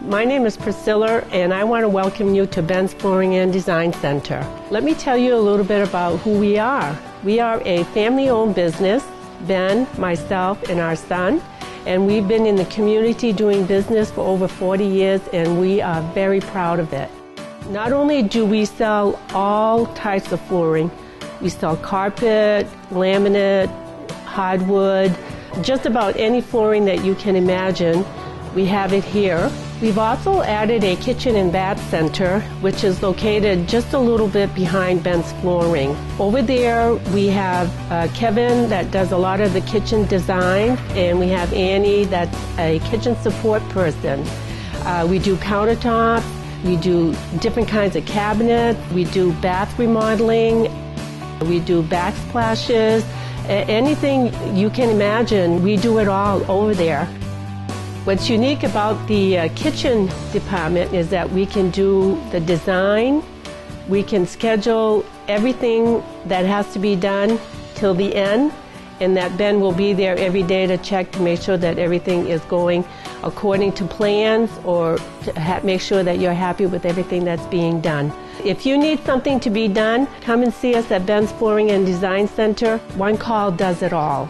My name is Priscilla, and I want to welcome you to Ben's Flooring and Design Center. Let me tell you a little bit about who we are. We are a family-owned business, Ben, myself, and our son, and we've been in the community doing business for over 40 years, and we are very proud of it. Not only do we sell all types of flooring, we sell carpet, laminate, hardwood, just about any flooring that you can imagine. We have it here. We've also added a kitchen and bath center, which is located just a little bit behind Ben's Flooring. Over there, we have Kevin that does a lot of the kitchen design, and we have Annie that's a kitchen support person. We do countertops, we do different kinds of cabinets, we do bath remodeling, we do backsplashes, anything you can imagine, we do it all over there. What's unique about the kitchen department is that we can do the design, we can schedule everything that has to be done till the end, and that Ben will be there every day to check to make sure that everything is going according to plans, or to make sure that you're happy with everything that's being done. If you need something to be done, come and see us at Ben's Flooring and Design Center. One call does it all.